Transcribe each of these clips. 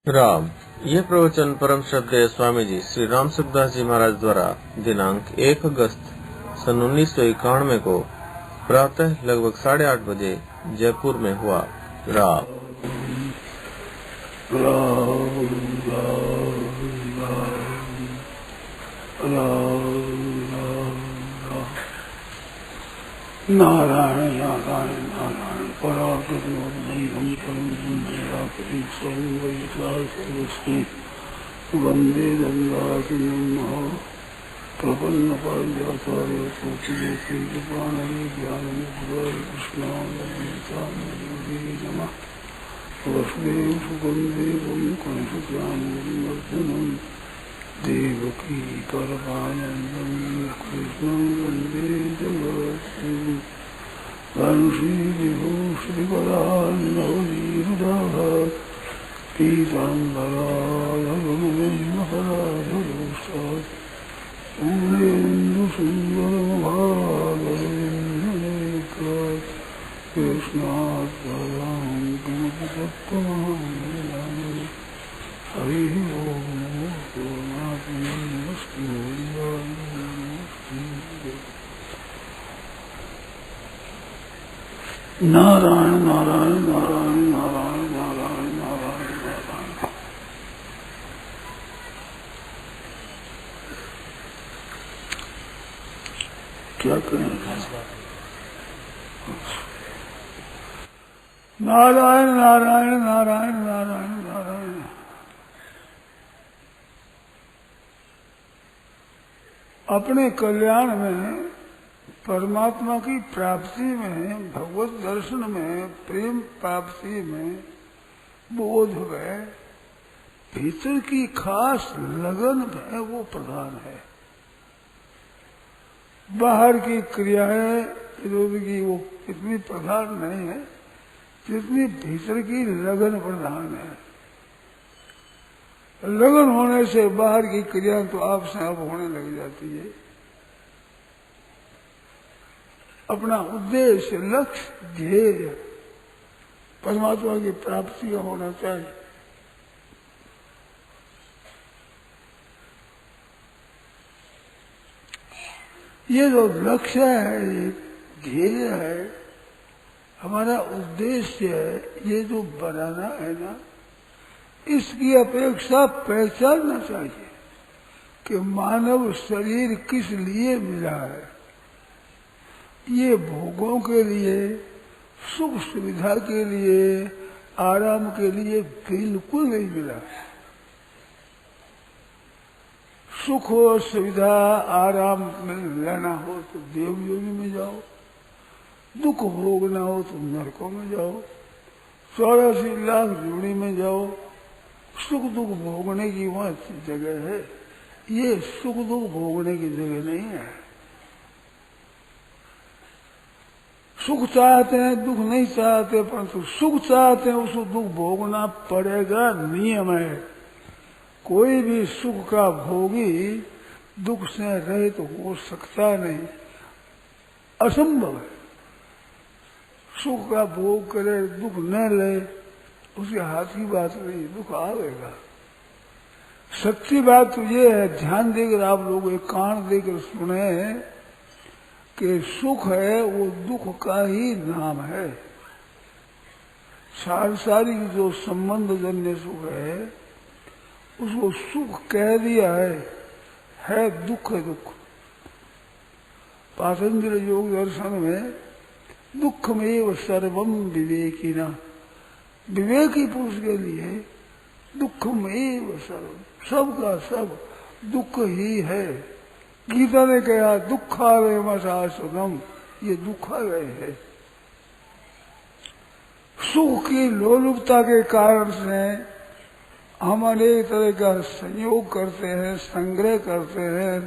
राम। यह प्रवचन परम श्रद्धेय स्वामी जी श्री राम सुखदास जी महाराज द्वारा दिनांक 1 अगस्त सन 1991 को प्रातः लगभग 8:30 बजे जयपुर में हुआ। राम। नारायण नारायण नारायण परागति सर्वस्मी वंदे दंडातिनमः प्रपन्न पारिजातार्य प्राणये ज्ञानमुद्राय कृष्णाय नमः। वसुदेव सुतं देवं कंसचानूरमर्दनं देवकी परमानन्दं कृष्णं वन्दे जगद्गुरुं। श्रीविभूषिपदान्नवनीरुदाः पीताम्बराधरुणेन्द्रपराधरोषात् पूर्णेन्दुसुन्दरमुखादरेन्द्रनेत्रात् कृष्णात् परं किमपि तत्त्वमहं जानामि। हरिः ओम् नमस्ते। नारायण नारायण नारायण नारायण नारायण नारायण नारायण। क्या करें? नारायण नारायण नारायण नारायण नारायण। अपने कल्याण में, परमात्मा की प्राप्ति में, भगवत दर्शन में, प्रेम प्राप्ति में बोध है, भीतर की खास लगन है, वो प्रधान है। बाहर की क्रियाएं विरोध की वो इतनी प्रधान नहीं है जितनी भीतर की लगन प्रधान है। लगन होने से बाहर की क्रिया तो आपसे आप होने लग जाती है। अपना उद्देश्य, लक्ष्य, ध्येय परमात्मा की प्राप्ति का होना चाहिए। ये जो लक्ष्य है, ये ध्येय है, हमारा उद्देश्य है, ये जो बनाना है ना, इसकी अपेक्षा पहचानना चाहिए कि मानव शरीर किस लिए मिला है। ये भोगों के लिए, सुख सुविधा के लिए, आराम के लिए बिल्कुल नहीं मिला। सुख और सुविधा आराम में लेना हो तो देव योनि में जाओ, दुख भोगना हो तो नरकों में जाओ, 84 लाख जोड़ी में जाओ। सुख दुख भोगने की वहाँ जगह है, ये सुख दुख भोगने की जगह नहीं है। सुख चाहते हैं, दुख नहीं चाहते, परंतु सुख चाहते हैं, उसको दुख भोगना पड़ेगा, नियम है। कोई भी सुख का भोगी दुख से रहित हो सकता नहीं, असंभव है। सुख का भोग करे, दुख न ले, उसके हाथ की बात नहीं, दुख आवेगा। सच्ची बात तो ये है, ध्यान देकर आप लोग एक कान देकर सुने कि सुख है वो दुख का ही नाम है। सांसारिक जो संबंध जन्य सुख है उसको सुख कह दिया है दुख है दुख। पातंजल योग दर्शन में दुखमेव सर्वम विवेकिना, विवेकी पुरुष के लिए दुखमेव सर्वम, सबका सब दुख ही है। गीता ने कहा दुखालय मशाश्वतम, ये दुखालय है। सुख की लोलुपता के कारण से हम अनेक तरह का संयोग करते हैं, संग्रह करते हैं,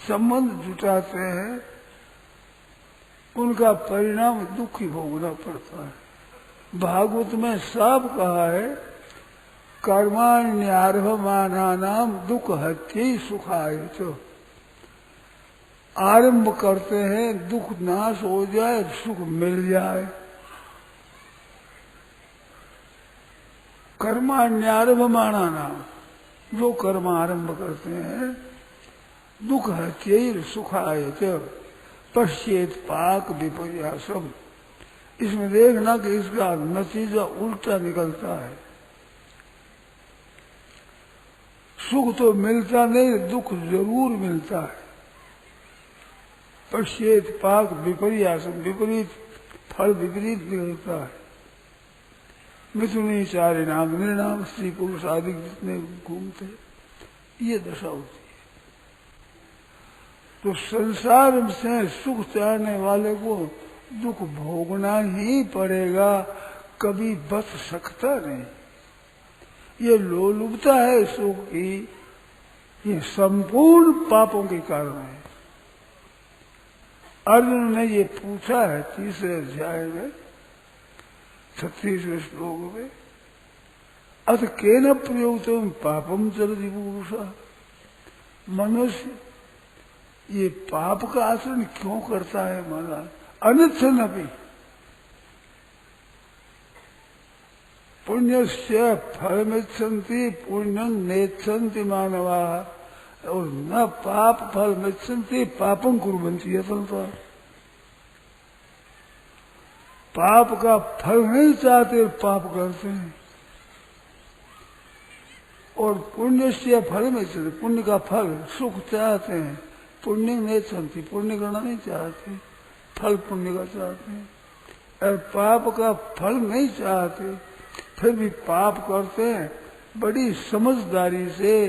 संबंध जुटाते हैं, उनका परिणाम दुख ही भोगना पड़ता है। भागवत में साफ कहा है कर्माण्यर्भमानानाम दुख हत्यै सुखाय च। आरंभ करते हैं, दुख नाश हो जाए, सुख मिल जाए। कर्माण्यारभमाणा नाम, जो कर्म आरंभ करते हैं, दुख है चैर सुखाय च पश्चेत पाक विपर्यासम, इसमें देखना कि इसका नतीजा उल्टा निकलता है। सुख तो मिलता नहीं, दुख जरूर मिलता है। पश्चेत पाक विपर्यासम, विपरीत फल विपरीत निकलता है। मिथुनी चारे नाम निर्नाम स्त्री पुरुष आदि जितने घूमते, ये दशा होती है। तो संसार से सुख चाहने वाले को दुख भोगना ही पड़ेगा, कभी बच सकता नहीं। ये लोलुपता है सुख की, ये संपूर्ण पापों के कारण है। अर्जुन ने ये पूछा है 3रे अध्याय में 36वें श्लोक में, अथ केन प्रयुक्तम पापम चरति पुरुषः, मनुष्य ये पाप का आचरण क्यों करता है महाराज? अनिच्छन्नपि पुण्यस्य फलमिच्छन्ति पुण्यं नेच्छन्ति मानवाः, और न पाप फल मिच्छन्ति पापं कुर्वन्ति यतन्तः। पाप का फल नहीं चाहते, पाप करते हैं। और पुण्य से फल में चलते, पुण्य का फल सुख चाहते हैं, पुण्य नहीं चाहती, पुण्य करना नहीं चाहते, फल पुण्य का चाहते हैं। और पाप का फल नहीं चाहते, फिर भी पाप करते हैं। बड़ी समझदारी से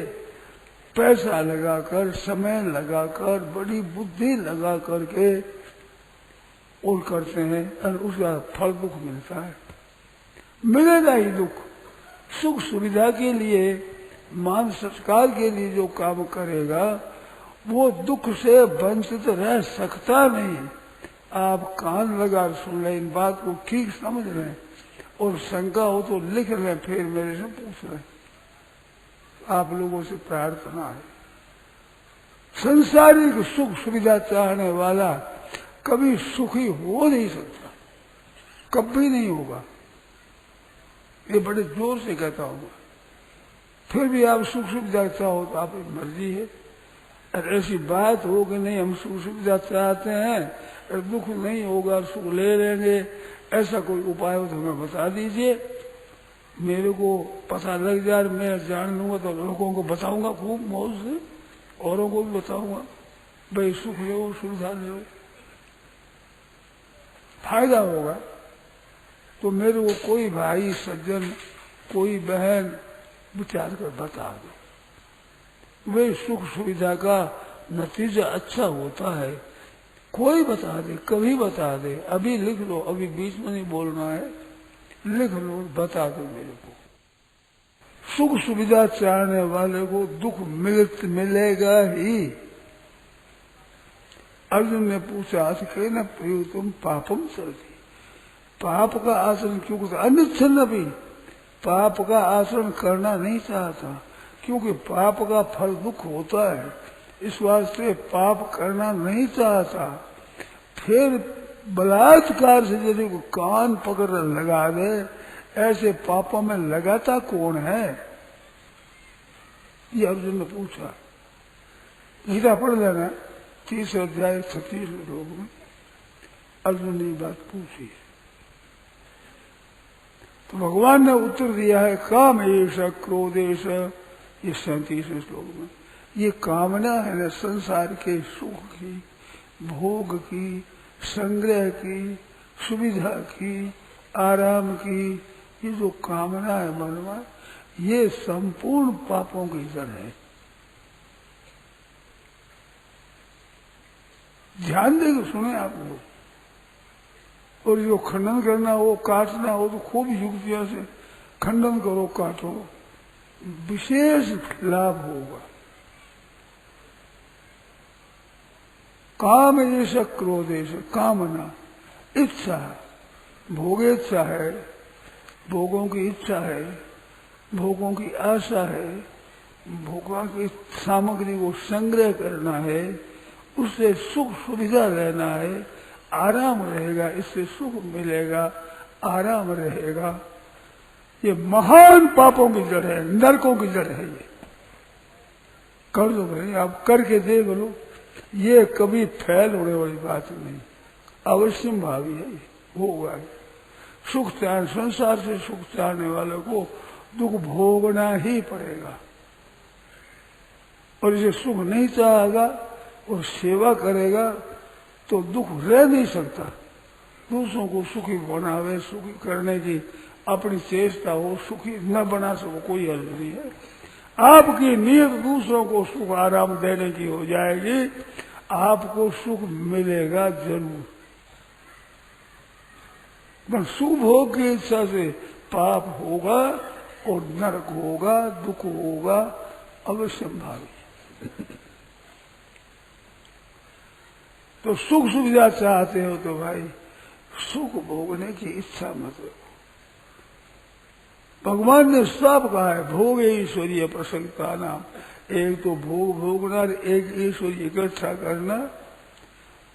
पैसा लगाकर, समय लगाकर, बड़ी बुद्धि लगा करके और करते हैं, और उसका फल दुख मिलता है। मिलेगा ही दुख। सुख सुविधा के लिए, मान सत्कार के लिए जो काम करेगा वो दुख से वंचित रह सकता नहीं। आप कान लगा सुन लें, इन बात को ठीक समझ लें, और शंका हो तो लिख लें, फिर मेरे से पूछ लें। आप लोगों से प्रार्थना है, संसारिक सुख सुविधा चाहने वाला कभी सुखी हो नहीं सकता, कभी नहीं होगा। ये बड़े जोर से कहता हूँ। फिर भी आप सुख सुविधा चाहो तो आपकी मर्जी है। और ऐसी बात हो कि नहीं हम सुख सुविधा चाहते हैं और दुख नहीं होगा, सुख ले लेंगे, ऐसा कोई उपाय हो तो हमें बता दीजिए। मेरे को पता लग जाए, मैं जान लूंगा तो लोगों को बताऊंगा खूब मौज से, औरों को भी बताऊंगा, भाई सुख लो, सुविधा लो, फायदा होगा। तो मेरे को कोई भाई सज्जन, कोई बहन विचार कर बता दो, वे सुख सुविधा का नतीजा अच्छा होता है। कोई बता दे, कभी बता दे, अभी लिख लो, अभी बीच में नहीं बोलना है, लिख लो, बता दो मेरे को। सुख सुविधा चाहने वाले को दुख मिलेगा ही। अर्जुन ने पूछा कि न प्रिय तुम पापम चलती, पाप का आचरण क्यों करता? अनिच्छन्न भी पाप का आचरण करना नहीं चाहता, क्योंकि पाप का फल दुख होता है, इस वास्ते पाप करना नहीं चाहता। फिर बलात्कार से यदि को कान पकड़ लगा दे, ऐसे पापों में लगाता कौन है? ये अर्जुन ने पूछा। गीता पढ़ लेना 30 अध्याय 36 श्लोक में अर्जुन ने बात पूछी। तो भगवान ने उत्तर दिया है काम एष क्रोधेश, ये 37वें श्लोक में। ये कामना है ना संसार के सुख की, भोग की, संग्रह की, सुविधा की, आराम की, ये जो कामना है मन में, ये संपूर्ण पापों की जड़ है। ध्यान देकर सुने आप लोग। और जो खंडन करना हो, काटना हो तो खूब युक्तियों से खंडन करो, काटो, विशेष लाभ होगा। काम जैसा क्रोधेश, कामना, इच्छा, भोगेच्छा है, भोगों की इच्छा है, भोगों की आशा है, भोगों की सामग्री को संग्रह करना है, उससे सुख सुविधा लेना है, आराम रहेगा, इससे सुख मिलेगा, आराम रहेगा, ये महान पापों की जड़ है, नरकों की जड़ है। ये कर दो भाई, आप करके देख लो, ये कभी फैल होने वाली बात नहीं, अवश्य भावी है, ये होगा। सुख चाह, संसार से सुख चाहने वालों को दुख भोगना ही पड़ेगा, और इसे सुख नहीं चाहेगा और सेवा करेगा तो दुख रह नहीं सकता। दूसरों को सुखी बनावे, सुखी करने की अपनी चेष्टा हो, सुखी न बना सको, कोई हल नहीं है। आपकी नीयत दूसरों को सुख आराम देने की हो जाएगी, आपको सुख मिलेगा जरूर। पर सुख भोग की इच्छा से पाप होगा और नरक होगा, दुख होगा, अवश्य भावी। तो सुख सुविधा चाहते हो तो भाई सुख भोगने की इच्छा मत रखो। भगवान ने साफ कहा है, भोग ईश्वरीय प्रसन्नता नाम, एक तो भोग भोगना, एक ईश्वरीय इकट्ठा करना।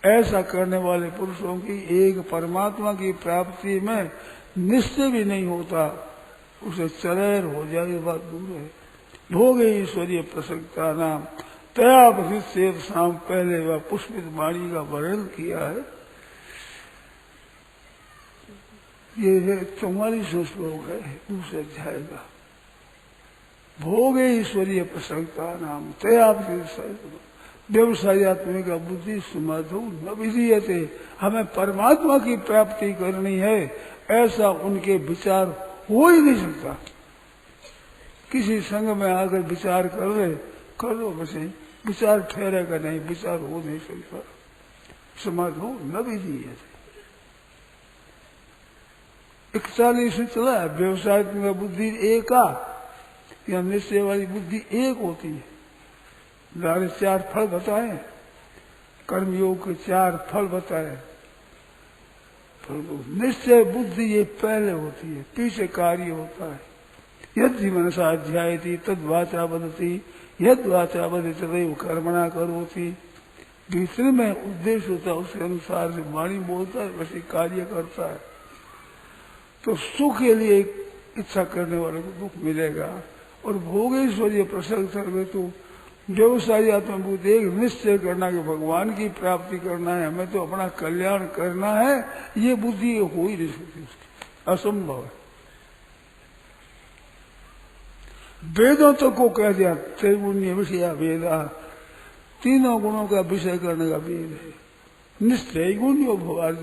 ऐसा करने वाले पुरुषों की एक परमात्मा की प्राप्ति में निश्चय भी नहीं होता, उसे चरैर हो जाए, बात दूर है। भोग ईश्वरीय प्रसन्नता नाम तया प्रसिद्ध शाम, पहले वह पुष्पित वाणी का वर्णन किया है। ये है 44वां श्लोक है दूसरे अध्याय का। भोग ईश्वरीय प्रसन्नता नाम तया व्यवसायत्मिक बुद्धि सुमधु न विधीयते, हमें परमात्मा की प्राप्ति करनी है, ऐसा उनके विचार हो ही नहीं सकता। किसी संघ में आकर विचार कर लो बस, विचार ठहरेगा नहीं, विचार हो नहीं सकता। समाधो न विधीयते। 41 से चला है, व्यवसायत्मिक बुद्धि एका, या निश्चय वाली बुद्धि एक होती है। दारे 4 फल बताए, कर्मयोग के 4 फल बताए। निश्चय बुद्धि ये पहले होती है, पीछे कार्य होता है। यदि मनसा अध्यायती तद वाचा बदती, यद वाचा बदती तदैव कर्मणा करोति। भीतर में उद्देश्य होता है, उसके अनुसार से वाणी बोलता है, वैसे कार्य करता है। तो सुख के लिए इच्छा करने वाले को दुख मिलेगा, और भोगेश्वरीय प्रसन्न में तो व्यवसायी आत्मबुद्ध एक निश्चय करना कि भगवान की प्राप्ति करना है, हमें तो अपना कल्याण करना है, ये बुद्धि हो ही नहीं सकती, उसकी असंभव है। वेदों तक को कह दिया त्रैगुण्य विषय वेदा, तीनों गुणों का विषय करने का वेद है। निश्चय गुण्यो भगवान,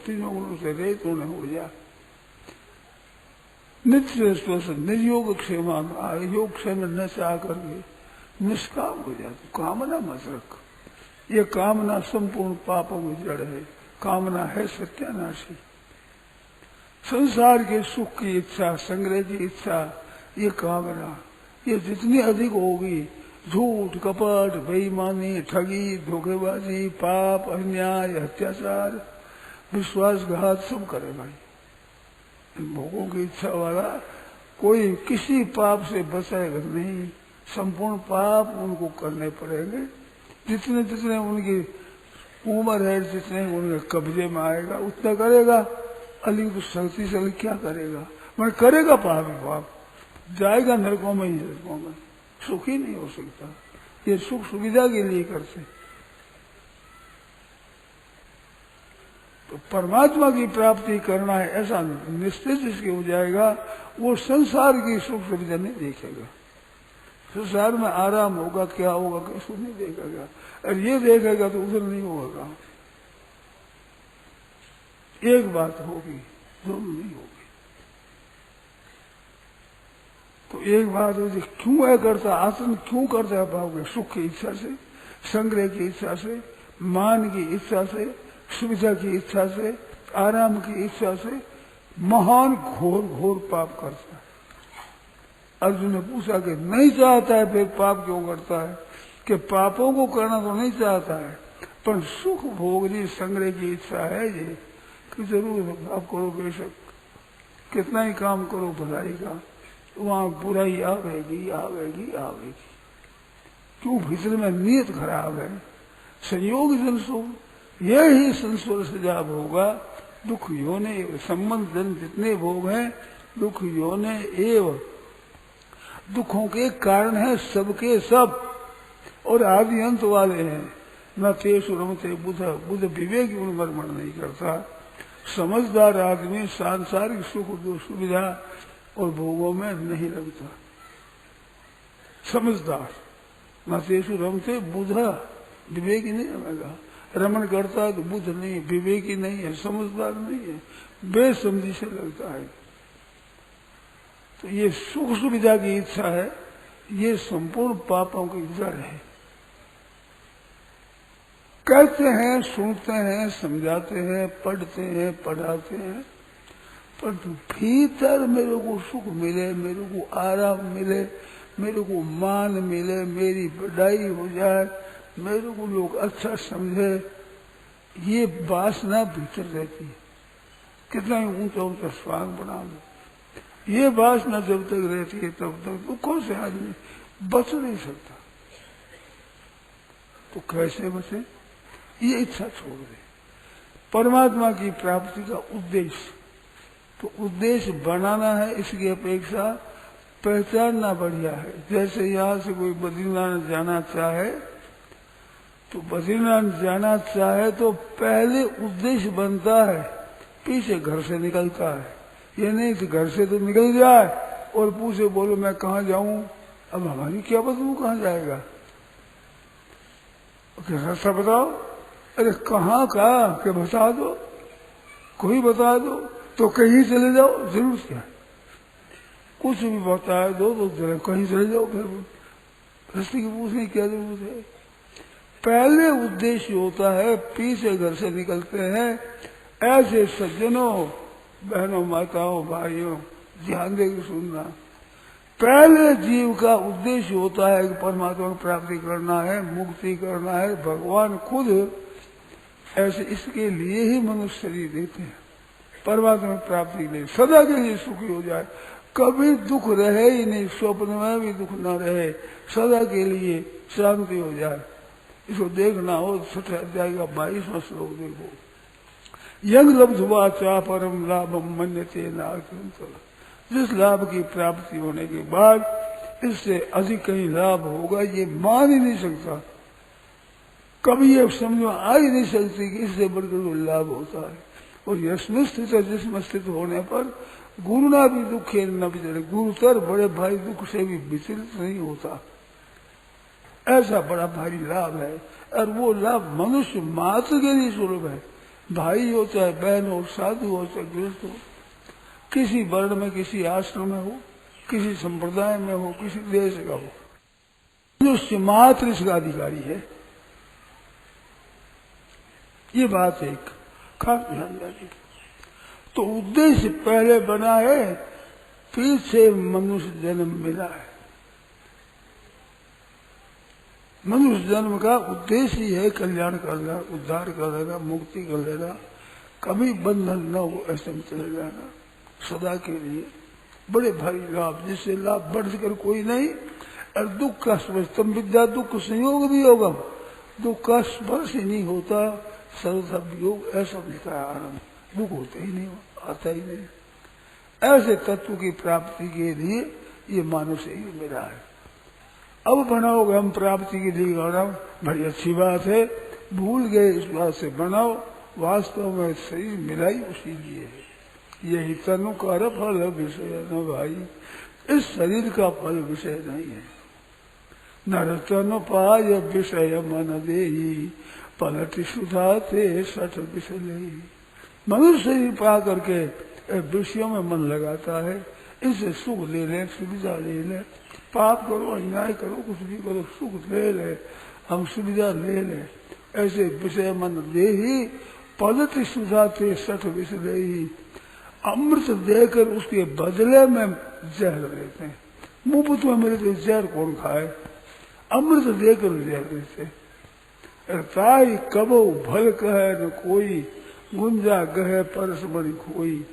तीनों गुणों से रहित होने हो जा। नित्य निर्योग क्षेमान, योग क्षेम न चाह करके निष्काम हो जा। कामना मत रख, ये कामना संपूर्ण पापों में जड़ है। कामना है सत्यानाशी। संसार के सुख की इच्छा, संग्रह की इच्छा, ये कामना, ये जितनी अधिक होगी, झूठ कपट बेईमानी ठगी धोखेबाजी पाप अन्याय अत्याचार विश्वासघात सब करे भाई। भोगों की इच्छा वाला कोई किसी पाप से बचेगा नहीं, संपूर्ण पाप उनको करने पड़ेंगे। जितने जितने उनकी उम्र है, जितने उनके कब्जे में आएगा उतना करेगा। अली तो शक्ति से क्या करेगा, मैं करेगा पाप ही पाप, जाएगा नरकों में ही नरकों में, सुख ही नहीं हो सकता। ये सुख सुविधा के लिए करते। तो परमात्मा की प्राप्ति करना है ऐसा निश्चित जिसके हो जाएगा, वो संसार की सुख सुविधा नहीं देखेगा। संसार में आराम होगा, क्या होगा, कैसे नहीं देखेगा। और ये देखेगा तो उधर नहीं होगा। एक बात होगी, दोनों नहीं होगी। तो एक बात होगी, क्यों है करता, आसन क्यों करता है पाओगे? सुख की इच्छा से, संग्रह की इच्छा से, मान की इच्छा से, सुविधा की इच्छा से, आराम की इच्छा से महान घोर घोर पाप करता है। अर्जुन ने पूछा कि नहीं चाहता है फिर पाप क्यों करता है? कि पापों को करना तो नहीं चाहता है, पर सुख भोगनी संग्रह की इच्छा है ये, कि जरूर आप करो, बेशक कितना ही काम करो भलाई का, वहां बुराई आवेगी आवेगी आवेगी। क्यों? भीतर में नीयत खराब है। संयोग जन यही संस्वर सजाब होगा। दुख योने संबंध जन जितने भोग हैं दुख योने एव, दुखों के कारण है सबके सब और आदि अंत वाले हैं। न तेसु रमते बुध, बुध विवेक वर्मण नहीं करता। समझदार आदमी सांसारिक सुख सुविधा और भोगों में नहीं लगता। समझदार न तेसु रमते बुध, विवेक ही नहीं रहेगा। रमण करता है तो बुद्ध नहीं, विवेकी नहीं है, समझदार नहीं है, बेसमझी से लगता है। तो ये सुख सुविधा की इच्छा है, ये संपूर्ण पापों की जड़ है। कहते हैं, सुनते हैं, समझाते हैं, पढ़ते हैं, पढ़ाते हैं, पर भीतर मेरे को सुख मिले, मेरे को आराम मिले, मेरे को मान मिले, मेरी बढ़ाई हो जाए, मेरे को लोग अच्छा समझे, ये वासना भीतर रहती है। कितना ही ऊंचा ऊंचा स्वांग बना लो, ये वासना जब तक रहती है तब तक दुखों से आदमी बच नहीं सकता। तो कैसे बचे? ये इच्छा छोड़ दे। परमात्मा की प्राप्ति का उद्देश्य, तो उद्देश्य बनाना है, इसकी अपेक्षा पहचानना बढ़िया है। जैसे यहाँ से कोई बद्रीनाथ जाना चाहे, तो बद्रीनाथ जाना चाहे तो पहले उद्देश्य बनता है, पीछे घर से निकलता है। ये नहीं कि घर से तो निकल जाए और पूछे बोलो मैं कहाँ जाऊं, अब हमारी क्या बताऊं कहाँ जाएगा, रास्ता बताओ। अरे कहाँ का क्या बता दो, कोई बता दो, तो कहीं चले जाओ, जरूर क्या कुछ भी बता दो तो कहीं चले जाओ, फिर रास्ते की पूछने की क्या जरूरत है। पहले उद्देश्य होता है, पीछे घर से निकलते हैं। ऐसे सज्जनों, बहनों, माताओं, भाइयों, ध्यान देकर सुनना। पहले जीव का उद्देश्य होता है कि परमात्मा की प्राप्ति करना है, मुक्ति करना है। भगवान खुद ऐसे इसके लिए ही मनुष्य शरीर देते हैं, परमात्मा की प्राप्ति के लिए, सदा के लिए सुखी हो जाए, कभी दुख रहे ही नहीं, स्वप्न में भी दुख न रहे, सदा के लिए शांति हो जाए। इसको देखना हो 6 अध्याय का 22वां श्लोक देखो। यंग लब्ध्वा चा परम लाभम मन्यते नार्थ, जिस लाभ की प्राप्ति होने के बाद इससे अधिक कहीं लाभ होगा ये मान ही नहीं सकता, कभी ये समझ में आ ही नहीं सकती कि इससे बढ़कर कोई लाभ होता है। और यस्मिन स्थित, जिसमें स्थित होने पर गुरु ना भी दुखे न विचरे, गुरुतर बड़े भाई दुख से भी विचलित नहीं होता, ऐसा बड़ा भारी लाभ है। और वो लाभ मनुष्य मात्र के लिए सुलभ है। भाई हो चाहे बहन हो, साधु हो चाहे गृहस्थ हो, किसी वर्ण में, किसी आश्रम में हो, किसी संप्रदाय में हो, किसी देश का हो, मनुष्य मात्र इसका अधिकारी है। ये बात एक खास ध्यान रखिए। तो उद्देश्य पहले बना है, पीछे मनुष्य जन्म मिला है। मनुष्य जन्म का उद्देश्य ही है कल्याण करना, उद्धार कर देना, मुक्ति कर देना, कभी बंधन न हो ऐसे में चले जाना सदा के लिए। बड़े भारी लाभ, जिससे लाभ बढ़कर कोई नहीं। और दुख का स्पर्श, तम विद्या दुख संयोग भी होगा, दुख का स्पर्श ही नहीं होता, सर्वथा वियोग ऐसा लिखा है आनंद, दुख होता ही नहीं, आता ही नहीं। ऐसे तत्व की प्राप्ति के लिए ये मानव शरीर मिला है। अब बनाओगे हम प्राप्ति के लिए गौरव, बड़ी अच्छी बात है, भूल गए इस बात से बनाओ, वास्तव में शरीर मिला ही उसी लिए है। यही तनु कर फल विषय न भाई, इस शरीर का फल विषय नहीं है। नर तनु पाय विषय मन देही, पलट सुधा थे सठ विषय नहीं। मनुष्य शरीर पा करके विषयों में मन लगाता है, इससे सुख ले ले, सुविधा ले ले, पाप करो, अन्याय करो, कुछ भी करो, सुख ले ले, हम सुविधा ले ले, ऐसे विषय मन दे ही पलट सुधा थे सठ विषय ही। अमृत देकर उसके बदले में जहर देते हैं। मुफ्त में मिले तो जहर कौन खाए, अमृत देकर जहर देते। ताई कबो भल कहे न कोई, गुंजा गहे परस बड़ी खोई।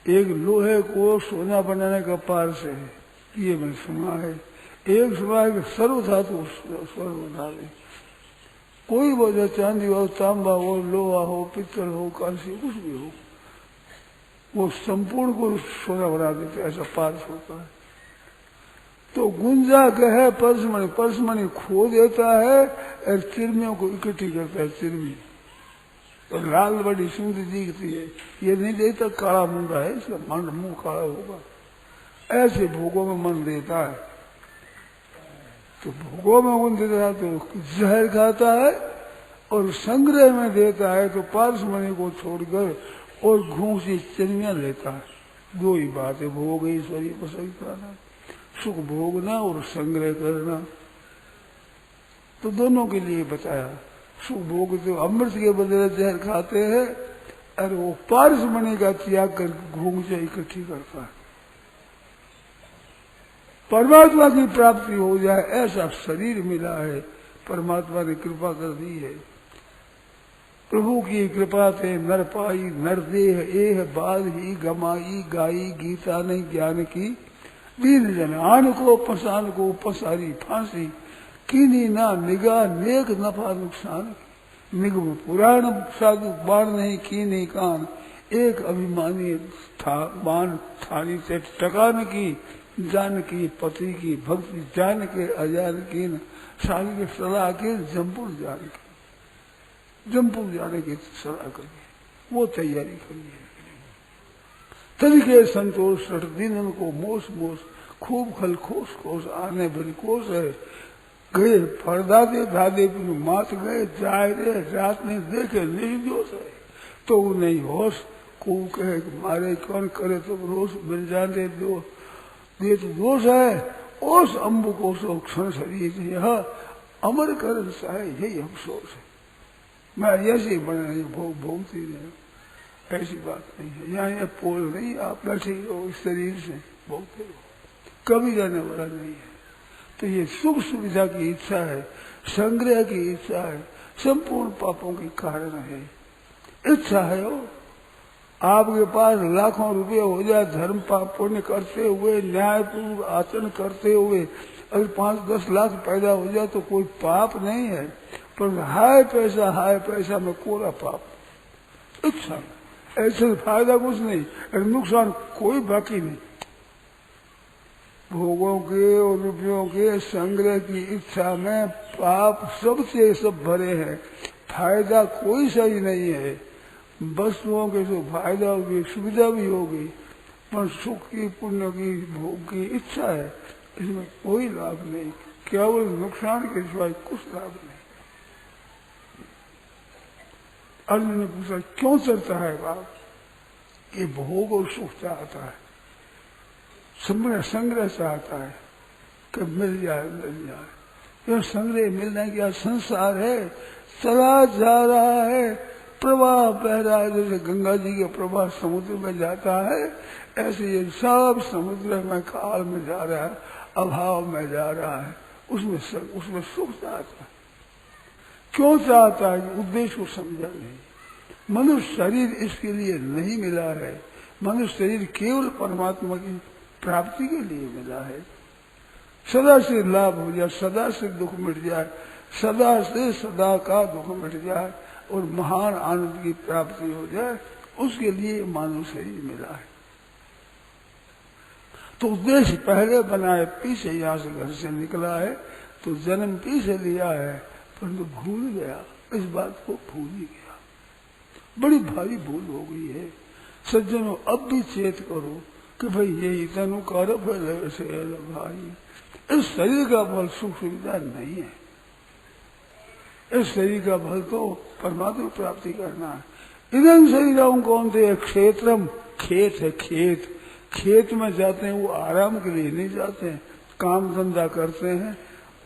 एक लोहे को सोना बनाने का पारस है, ये मैंने सुना है। एक सुना है कि सर्व धातु स्वर्ग बना ले, कोई वजह चांदी हो, तांबा हो, लोहा हो, पित्तल हो, कांसी कुछ भी हो, वो संपूर्ण को सोना बना देते, ऐसा पारस होता है। तो गुंजा कहे परसमणि खो देता है और चिरमियों को इकट्ठी करता है। चिरमी तो लाल बड़ी सुंदर दिखती है, ये नहीं देता काला मुंगा है, इसका मन मुंह काला होगा। ऐसे भोगों में मन देता है। तो भोगों में मन देता है तो जहर खाता है, और संग्रह में देता है तो पारसमणि को छोड़कर और घूम से चिरमियां लेता है। दो ही बात है, भोग ईश्वरीय पसंद करना, सुख भोगना और संग्रह करना। तो दोनों के लिए बताया। सुख भोग तो अमृत के बदले जहर खाते हैं, और वो पारसमणि का त्याग कर घूम से इकट्ठी करता है। परमात्मा की प्राप्ति हो जाए ऐसा शरीर मिला है, परमात्मा ने कृपा कर दी है। प्रभु की कृपा से नर पाई नर देह एह बाध ही गमाई गाई गीता नहीं ज्ञान की दीन जन आन को पसान को पसारी फांसी कीनी ना निगाह नेक नफा नुकसान निगम पुराण साधु बाण नहीं कीनी कान एक अभिमानी था बाण थाली से टकान की जान की पति की भक्ति जान के अजान की शादी के सलाह के जमपुर जाने की सलाह करिए, वो तैयारी करिए। तरीके संतोष 60 दिन उनको मोस खूब खल खोस आने भरी कोस है। गए परदादे दादे मात गए जाए रे रात ने देखे निर्दोष है, तो नहीं होश को कहे मारे कौन करे तो रोष मिल जाने दो दे तो दोष है। ओस अम्बु को सो क्षण शरीर यह अमर करण चाहे यही अफसोस है। मैं ऐसे बने भोगती नहीं, ऐसी बात नहीं है। यहाँ ये पोल नहीं, आप बैठे हो इस शरीर से भोगते हो, कभी जाने वाला नहीं है। तो ये सुख सुविधा की इच्छा है, संग्रह की इच्छा है, संपूर्ण पापों के कारण है। इच्छा है वो आपके पास लाखों रुपए हो जाए, धर्म पाप पुण्य करते हुए न्यायपूर्ण आचरण करते हुए अगर 5-10 लाख पैदा हो जाए तो कोई पाप नहीं है, पर हाय पैसा में कोरा पाप। इच्छा ऐसे फायदा कुछ नहीं और नुकसान कोई बाकी नहीं। भोगों के और रुपयों के संग्रह की इच्छा में पाप सबसे सब भरे हैं, फायदा कोई सही नहीं है। वस्तुओं के जो फायदा होगी, सुविधा भी होगी, पर सुख की पुण्य की भोग की इच्छा है, इसमें कोई लाभ नहीं, केवल नुकसान के सिवाय कुछ लाभ नहीं। अर्जुन ने पूछा क्यों चलता है बाप? ये भोग और सुख चाहता है, संग्रह चाहता है कि मिल जाए। यह संग्रह मिलने का संसार है, चला जा रहा है, प्रवाह बह रहा है। जैसे गंगा जी के प्रवाह समुद्र में जाता है, ऐसे ये सब समुद्र में काल में जा रहा है, अभाव में जा रहा है। उसमें सुख चाहता है। क्यों चाहता है? उद्देश्य को समझा नहीं। मनुष्य शरीर इसके लिए नहीं मिला है, मनुष्य शरीर केवल परमात्मा की प्राप्ति के लिए मिला है। सदा से लाभ हो जाए, सदा से दुख मिट जाए, सदा से सदा का दुख मिट जाए और महान आनंद की प्राप्ति हो जाए, उसके लिए मानव शरीर मिला है। तो उद्देश्य पहले बनाए, पीछे यहाँ से घर से निकला है तो जन्म पीछे लिया है, परंतु भूल गया, इस बात को भूल ही गया। बड़ी भारी भूल हो गई है। सज्जनों अब भी चेत करो कि भाई यही तनु कर भाई, इस शरीर का फल सुख सुविधा नहीं है। इस शरीर का फल तो परमात्मा प्राप्ति करना है। इधर शरीर कौन थे? क्षेत्रम, खेत है, खेत में जाते हैं, वो आराम के लिए नहीं जाते हैं, काम धंधा करते हैं,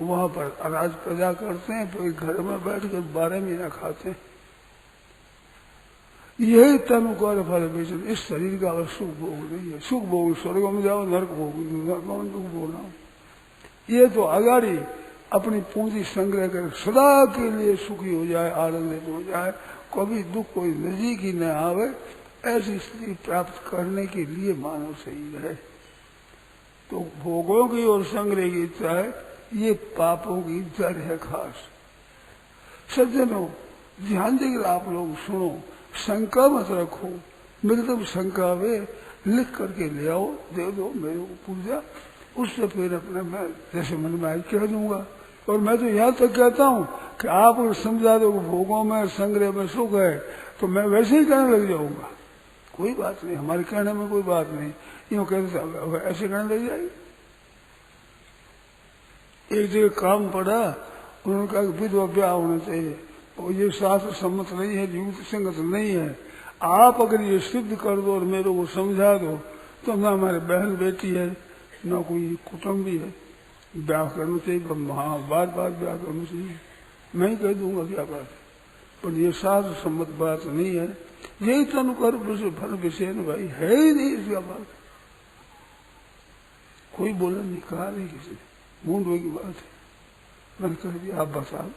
वहां पर अनाज पैदा करते हैं, फिर घर में बैठ कर 12 महीना खाते हैं। यही तनु कर फल बेचन। इस शरीर का अगर सुख भोग नहीं है, सुख भोग स्वर्ग में जाओ, नरक भोग दुख भोगना। ये तो अगाड़ी अपनी पूंजी संग्रह कर सदा के लिए सुखी हो जाए, आनंदित हो जाए, कभी दुख कोई नजीक ही न आवे, ऐसी स्थिति प्राप्त करने के लिए मानव सही है। तो भोगों की और संग्रह की इच्छा है, ये पापों की जड़ है खास। सज्जनों ध्यान देकर आप लोग सुनो, शंका मत रखो, मेरे तो शंका वे लिख करके ले आओ, दे दो मेरे को पूजा, उससे फिर अपने मैं जैसे मन में आई कह दूंगा। और मैं तो यहाँ तक कहता हूँ कि आप समझा दो भोगों में संग्रह में सुख है तो मैं वैसे ही कहने लग जाऊंगा, कोई बात नहीं, हमारे कहने में कोई बात नहीं, यूँ कहते ऐसे कहने लग जाएगी। एक जगह काम पड़ा, उन्होंने कहा कि विधवा ब्याह होना चाहिए, और ये शास्त्र सम्मत नहीं है, युक्त संगत नहीं है, आप अगर ये सिद्ध कर दो और मेरे को समझा दो तो ना हमारे बहन बेटी है ना कोई कुटुंब भी है, ब्याह करना चाहिए, हाँ बार बार ब्याह करना चाहिए, मैं ही कह दूंगा क्या बात है, पर ये शास्त्र सम्मत बात नहीं है, यही तनु कर फल विषय भाई है ही नहीं इसका बात। कोई बोला नहीं, कहा नहीं किसी ने, मूंढों की बात है। मैंने कह दिया आप बता,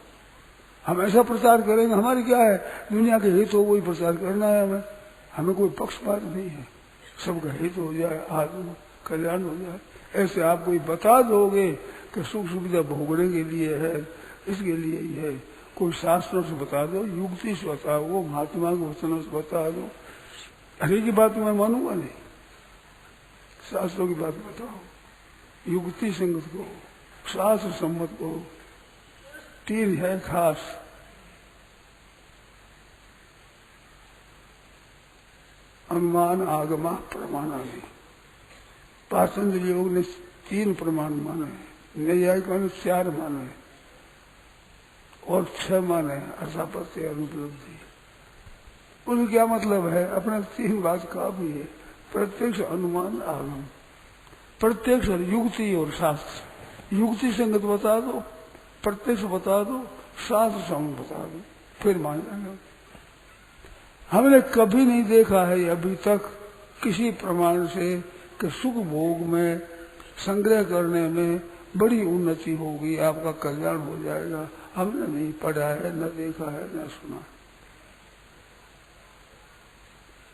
हम ऐसा प्रचार करेंगे, हमारी क्या है, दुनिया के हित हो वही प्रचार करना है, हमें कोई पक्षपात नहीं है, सबका हित हो जाए, आत्म कल्याण हो जाए। ऐसे आप कोई बता दोगे कि सुख सुविधा भोगने के लिए है, इसके लिए ही है, कोई शास्त्रों से बता दो, युक्ति से बताओ, महात्मा के वचनों से बता दो, हरे की बात मैं मानूंगा नहीं, शास्त्रों की बात बताओ, युक्ति संगत को, शास्त्र सम्मत को। तीन है खास, अनुमान, आगमा, प्रमाण आदि। पाचन योग ने 3 प्रमाण माने, नैयायिकों ने 4 माने और 6 माने, अर्थापत्ति अनुपलब्धि। उनका क्या मतलब है, अपने 3 बात का भी है, प्रत्यक्ष, अनुमान, आगम। प्रत्यक्ष युक्ति और शास्त्र, युक्ति संगत बता दो, प्रत्यक्ष बता दो, शास्त्र संगत बता दो, फिर मान लेंगे। हमने कभी नहीं देखा है अभी तक किसी प्रमाण से कि सुख भोग में संग्रह करने में बड़ी उन्नति होगी, आपका कल्याण हो जाएगा, हमने नहीं पढ़ा है, न देखा है, न सुना।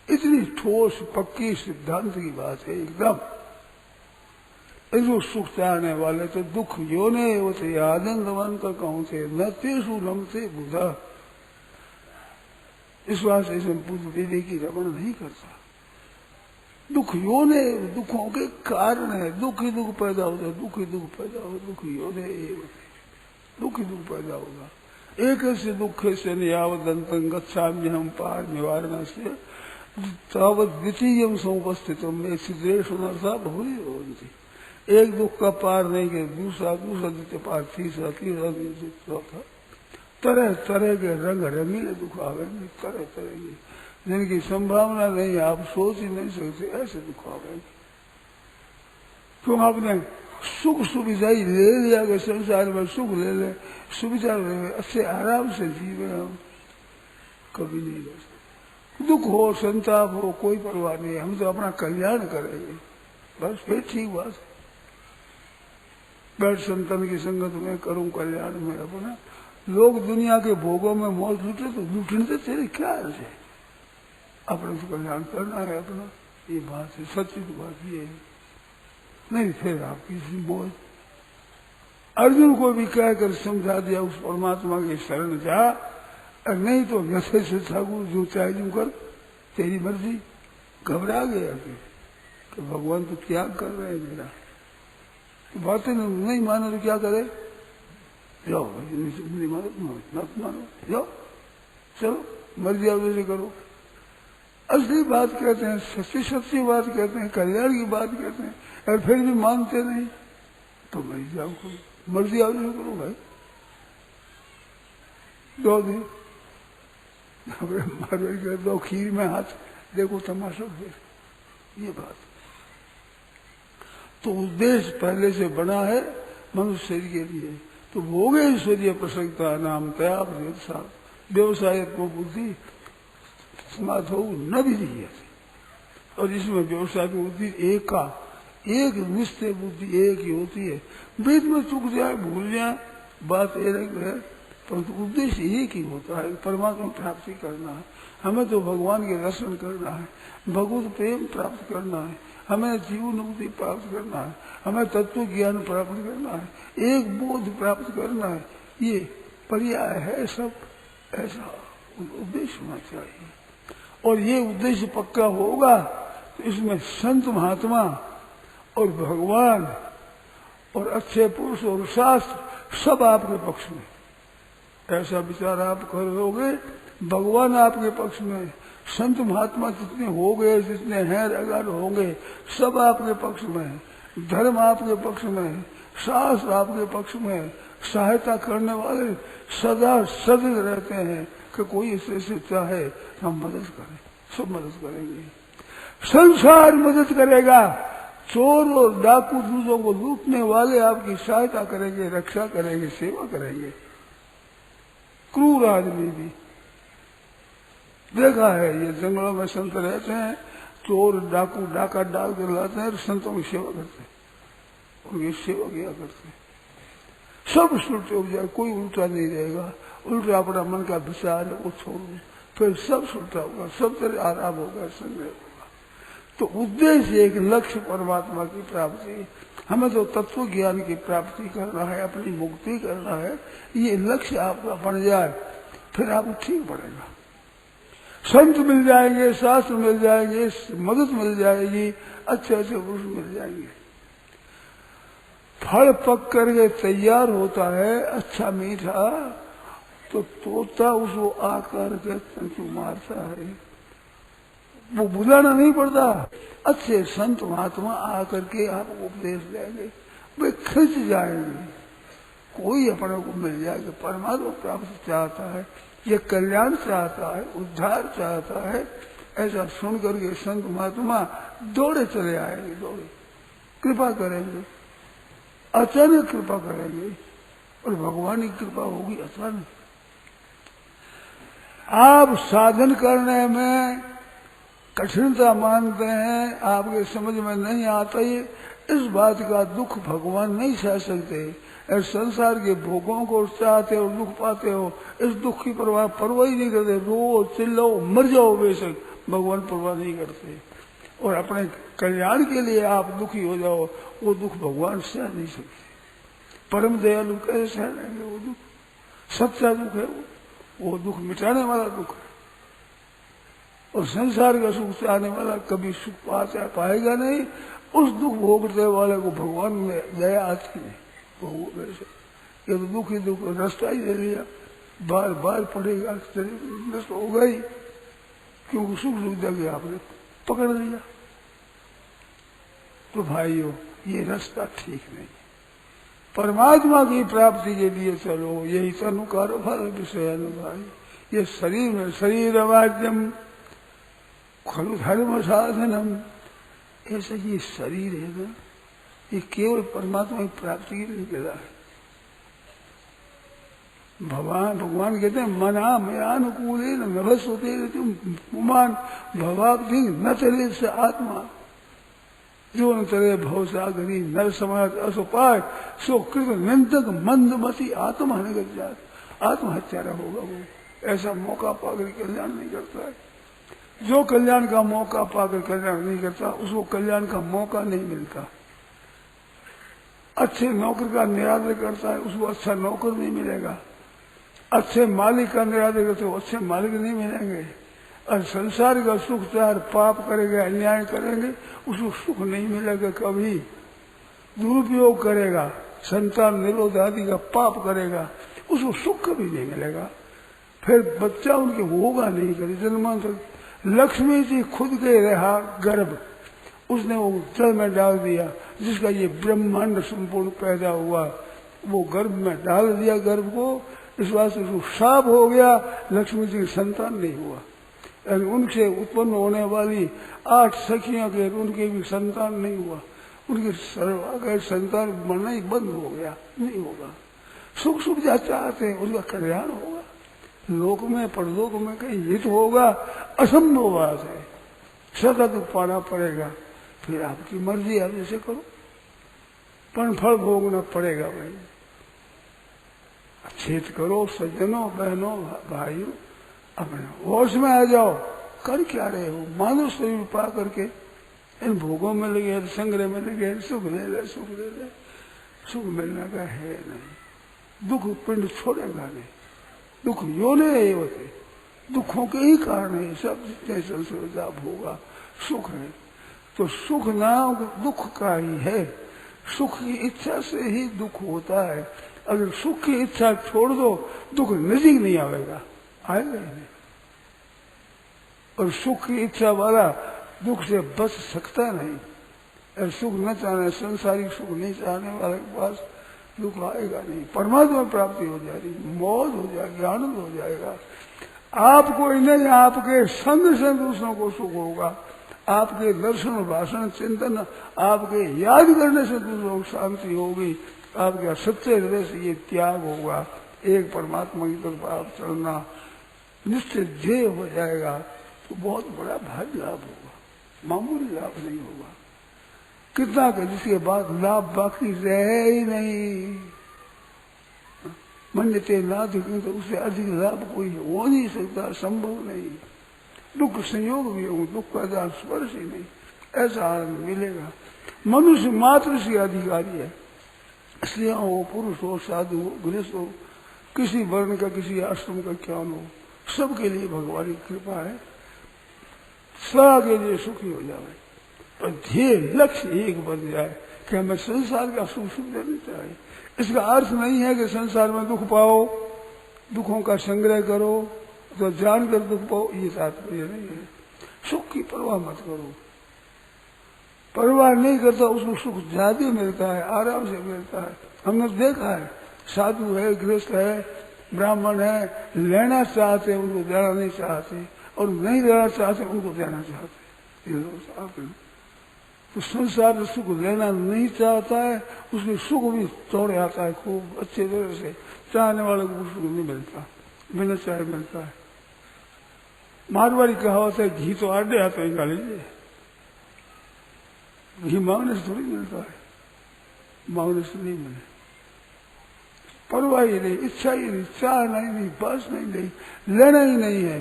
इतनी ठोस पक्की सिद्धांत की बात है एकदम। जो सुख चाहने वाले तो दुख योने होते आनंदवन का कहूं थे, न तेसु रमते बुधा। इस बात से पूज्य विवेकी रमण नहीं करता। दुख योने, दुखों के कारण है, दुख ही दुख पैदा होता है, दुख ही दुख पैदा हो, दुख योने दुख ही दुख पैदा होगा। एक ऐसे दुख से नियावदंतं गच्छामि हम पार निवारण से तावत द्वितीय समुपस्थित में सिद्धेश नरसा बहुरी होती। एक दुख का पार नहीं के दूसरा, दूसरा द्वितीय पार, तीसरा, तीसरा चौथा, तरह तरह के रंग रंगीले दुख आवेंगे, तरह तरह के जिनकी संभावना नहीं, आप सोच ही नहीं सकते, ऐसे दुख आवेंगे। क्यों आपने सुख सुविधा ही ले लिया कि संसार में सुख ले ले, सुविधा ले ले, अच्छे आराम से जीवे, हम कभी नहीं ले सकते। दुख हो, संताप हो, कोई परवाह नहीं, हम तो अपना कल्याण करेंगे, बस फिर ठीक बात। बैठ संतन की संगत में करूं कल्याण में अपना। लोग दुनिया के भोगों में मौज लूटे तो लूटने से तेरे क्या अर्थ है, अपने से कल्याण करना है अपना, ये बात है, सच्ची बात ये है। नहीं फिर आप किसी मौज। अर्जुन को भी कहकर समझा दिया उस परमात्मा की शरण जा, और नहीं तो जैसे से ठाकुर जो चाहे जो कर, तेरी मर्जी। घबरा गया कि भगवान तो त्याग कर रहे हैं मेरा, तो बातें नहीं मानो तो क्या करे, जाओ नहीं मानो मत मानो, जाओ चलो मर्जी आप जैसे करो। असली बात कहते हैं, सच्ची सच्ची बात कहते हैं, कल्याण की बात कहते हैं, और फिर भी मानते नहीं तो मर्जी जाओ करो, मर्जी आप जैसे करो भाई। 2 दिन मारो 2 खीर में हाथ, देखो तमाशा फिर, ये बात। तो उद्देश्य पहले से बना है मनुष्य शरीर के लिए, तो भोगे ईश्वरीय प्रसन्नता नाम तया व्यवसाय को बुद्धि समाध हो न भी रही है। और इसमें व्यवसाय की बुद्धि एक निश्चय बुद्धि एक ही होती है। बीच में चुक जाए, भूल जाए, बात एक है, परंतु उद्देश्य एक ही होता है, परमात्मा प्राप्ति करना है। हमें तो भगवान के दर्शन करना है, भगवत प्रेम प्राप्त करना है, हमें जीवन मुक्ति प्राप्त करना है, हमें तत्व ज्ञान प्राप्त करना है, एक बोध प्राप्त करना है। ये पर्याय है सब, ऐसा उद्देश्य होना चाहिए। और ये उद्देश्य पक्का होगा तो इसमें संत महात्मा और भगवान और अच्छे पुरुष और शास्त्र सब आपके पक्ष में। ऐसा विचार आप करोगे, भगवान आपके पक्ष में, संत महात्मा जितने हो गए, जितने हैं अगर होंगे, सब आपके पक्ष में, धर्म आपके पक्ष में, शास्त्र आपके पक्ष में, सहायता करने वाले सदा सजग रहते हैं कि कोई इससे चाहे हम मदद करें, सब मदद करेंगे। संसार मदद करेगा, चोर और डाकू दूसरों को लूटने वाले आपकी सहायता करेंगे, रक्षा करेंगे, सेवा करेंगे। क्रूर आदमी भी देखा है, ये जंगलों में संत रहते हैं, चोर डाकू डाका डाल कर लाते हैं, संतों की सेवा करते हैं, उनकी सेवा किया करते हैं। सब सुलटे हो जाए, कोई उल्टा नहीं रहेगा, उल्टा अपना मन का विचार है वो छोड़ दे, फिर सब सुलटा होगा, सब तरह आराम होगा, संग्रह होगा। तो उद्देश्य एक लक्ष्य परमात्मा की प्राप्ति, हमें तो तत्व ज्ञान की प्राप्ति करना है, अपनी मुक्ति करना है। ये लक्ष्य आपका बन जाए फिर आपको ठीक पड़ेगा। संत मिल जाएंगे, शास्त्र मिल जाएंगे, मदद मिल जाएगी, अच्छे अच्छे पुरुष मिल जाएंगे। फल पक करके तैयार होता है अच्छा मीठा, तो तोता उसको आकर के तंतु मारता है, वो बुलाना नहीं पड़ता। अच्छे संत महात्मा आकर के आपको उपदेश देंगे, वे खिंच जाएंगे, कोई अपने को मिल जाएगा। परमात्मा प्राप्त चाहता है, ये कल्याण चाहता है, उद्धार चाहता है, ऐसा सुन करके संत महात्मा दौड़े चले आएंगे, दौड़े कृपा करेंगे, अचानक कृपा करेंगे, और भगवान की कृपा होगी अचानक। आप साधन करने में कठिनता मानते हैं, आपके समझ में नहीं आता, ये इस बात का दुख भगवान नहीं सह सकते। संसार के भोगों को चाहते हो, दुख पाते हो, इस दुख की परवाह ही नहीं करते, रो चिल्लो मर जाओ, बेशक भगवान परवाह नहीं करते। और अपने कल्याण के लिए आप दुखी हो जाओ, वो दुख भगवान सह नहीं सकते। परम दयालु कैसे सह लेंगे वो दुख? सच्चा दुख है वो दुख मिटाने वाला दुख है। और संसार का सुख चाहने वाला कभी सुख पाएगा नहीं, उस दुख भोगने वाले को भगवान में दया आती नहीं। ये तो दुख ही दुख, रास्ता ही दे दिया, बार बार पड़ेगा, नष्ट हो गई, क्योंकि सुख सुविधा के आपने पकड़ लिया। तो भाइयों, ये रास्ता ठीक नहीं। परमात्मा की प्राप्ति के लिए चलो, यही तनु कारोबार विषय भाई। ये शरीर में शरीर वाद्यम खलु धर्म साधनम, ऐसा ये शरीर है ना, ये केवल परमात्मा की प्राप्ति के लिए मिला है। भगवान कहते हैं मना मयानुकूल नभस होते उमान भवाब्धि न चले से आत्मा, जो न चले भव सागरी नर समाज असुपाय सो कृत निंदक मंदमती आत्मा निगत जात, आत्महत्यारा होगा वो। ऐसा मौका पाकर कल्याण नहीं करता है। जो कल्याण का मौका पाकर कल्याण नहीं करता, उसको कल्याण का मौका नहीं मिलता। अच्छे नौकर का निरादर करता है, उसको अच्छा नौकर नहीं मिलेगा। अच्छे मालिक का निरादर करते हो, अच्छे मालिक नहीं मिलेंगे। और संसार का सुख चार पाप करेंगे, अन्याय करेंगे, उसको सुख नहीं मिलेगा कभी। दुरुपयोग करेगा, संतान निरोध आदि का पाप करेगा, उसको सुख कभी नहीं मिलेगा। फिर बच्चा उनके होगा नहीं, कभी जन्मांतर। लक्ष्मी जी खुद के रहा गर्भ, उसने वो जल में डाल दिया, जिसका ये ब्रह्मांड संपूर्ण पैदा हुआ, वो गर्भ में डाल दिया गर्भ को। इस बात से साफ हो गया, लक्ष्मी जी संतान नहीं हुआ। और उनसे उत्पन्न होने वाली 8 सखियों के उनके भी संतान नहीं हुआ। उनके सर्वागर संतान बनना ही बंद हो गया, नहीं होगा। सुख सुविधा चाहते हैं, उसका कल्याण होगा, लोक में परलोक में कहीं हित होगा, असंभव बात है। सदा दुख पाना पड़ेगा, फिर आपकी मर्जी, आप जैसे करो, पर फल भोगना पड़ेगा भाई। अच्छेत करो सज्जनों, बहनों, भाइयों, अपने होश में आ जाओ। कर क्या रहे हो? मानो शरीर पा करके इन भोगों में लगे, संग्रह में लगे, सुख ले ले, सुख ले ले। सुख मिलने का है नहीं, दुख पिंड छोड़ेगा नहीं। दुख योने होते, दुखों के ही कारण है सब, जितने संसार होगा सुख है। तो सुख नाम दुख का ही है। सुख की इच्छा से ही दुख होता है। अगर सुख की इच्छा छोड़ दो दुख नजीक नहीं आएगा, आएगा ही नहीं। और सुख की इच्छा वाला दुख से बच सकता नहीं। और सुख न चाहने, संसारिक सुख नहीं चाहने वाले के पास दुख आएगा नहीं। परमात्मा प्राप्ति हो जाएगी, मौज हो जाएगी, आनंद हो जाएगा। आपको ही नहीं, आपके संग से दूसरों को सुख होगा। आपके दर्शन भाषण चिंतन, आपके याद करने से दूसरों को शांति होगी। आपके सच्चे हृदय से ये त्याग होगा, एक परमात्मा की तरफ आप चलना निश्चित ध्येय हो जाएगा। तो बहुत बड़ा भाग्य लाभ होगा, मामूली लाभ नहीं होगा। कितना का जिसके बाद लाभ बाकी रहे ही नहीं। मन्यते नाधिक, तो उससे अधिक लाभ कोई हो नहीं सकता, संभव नहीं। दुख संयोग भी हो, दुख का जहाँ स्पर्श ही नहीं, ऐसा आनंद मिलेगा। मनुष्य मात्र से अधिकारी है। स्त्रियां हो, पुरुष हो, साधु हो, गृहस्थ हो, किसी वर्ण का, किसी आश्रम का ज्ञान हो, सबके लिए भगवान की कृपा है। सदा के लिए सुखी हो जाए, पर ध्येय लक्ष्य एक बन जाए कि हमें संसार का सुख सुख देना चाहिए। इसका अर्थ नहीं है कि संसार में दुख पाओ, दुखों का संग्रह करो तो जानकर दुख पाओ, ये तात्पर्य नहीं है। सुख की परवाह मत करो। परवाह नहीं करता उसको सुख ज्यादा मिलता है, आराम से मिलता है। हमने देखा है, साधु है, गृहस्थ है, ब्राह्मण है, लेना चाहते उनको देना नहीं चाहते, और नहीं लेना चाहते उनको देना चाहते। ये लोग चाहते हैं। तो संसार में सुख लेना नहीं चाहता है, उसमें सुख भी तोड़ आता है खूब अच्छे तरह से। चाहने वाले को सुख नहीं मिलता, बिना चाहे मिलता है। मारवाड़ी कहावत है, घी तो आडे आता है लीजिए, घी मांगने से थोड़ी मिलता है, मांगने से नहीं मिले। परवाह ही नहीं, इच्छा ही नहीं, चाहना ही नहीं, वासना ही नहीं, लेना ही नहीं है।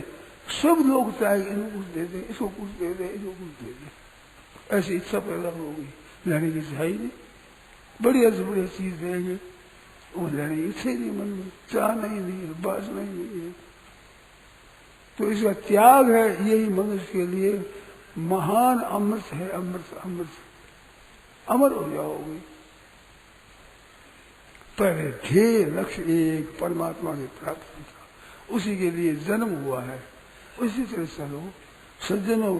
सब लोग चाहे इनको कुछ दे दे, इसको कुछ दे दे, इसको कुछ दे दे, ऐसी इच्छा पैदा होगी। लेने की चाह ही नहीं, बढ़िया से बढ़िया चीज देंगे, वो लेने की इच्छा ही नहीं मन में, चाहना ही नहीं है, वासना ही नहीं है। तो इसका त्याग है, यही मनुष्य के लिए महान अमृत है। अमृत अमृत अमर हो जाओगे। पहले ध्येय लक्ष्य एक परमात्मा की प्राप्ति का, उसी के लिए जन्म हुआ है। उसी तरह चलो सज्जनों,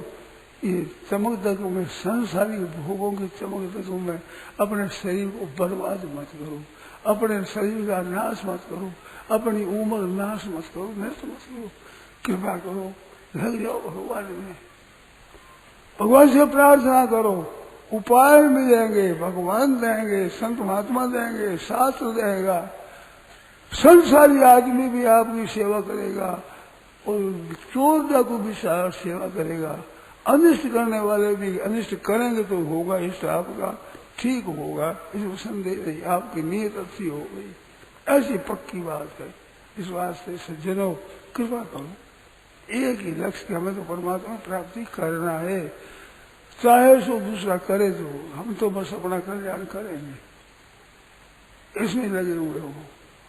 ये चमक दकों में, संसारिक भोगों के चमक दकों में अपने शरीर को बर्बाद मत करो, अपने शरीर का नाश मत करो, अपनी उम्र नाश मत करो, नष्ट मत करो। कृपा करो, लग जाओ भगवान में, भगवान से प्रार्थना करो। उपाय मिलेंगे, भगवान देंगे, संत महात्मा देंगे, शास्त्र देगा, संसारी आदमी भी आपकी सेवा करेगा, और चोर डाकू भी सेवा करेगा। अनिष्ट करने वाले भी अनिष्ट करेंगे तो होगा इष्ट आपका, ठीक होगा, इसमें संदेह नहीं। आपकी नीयत अच्छी हो गई, ऐसी पक्की बात है। इस वास्ते सज्जनों कृपा करो, एक ही लक्ष्य, हमें तो परमात्मा प्राप्ति करना है। चाहे सो दूसरा करे, तो हम तो बस अपना कल्याण करेंगे, इसमें लगे हुए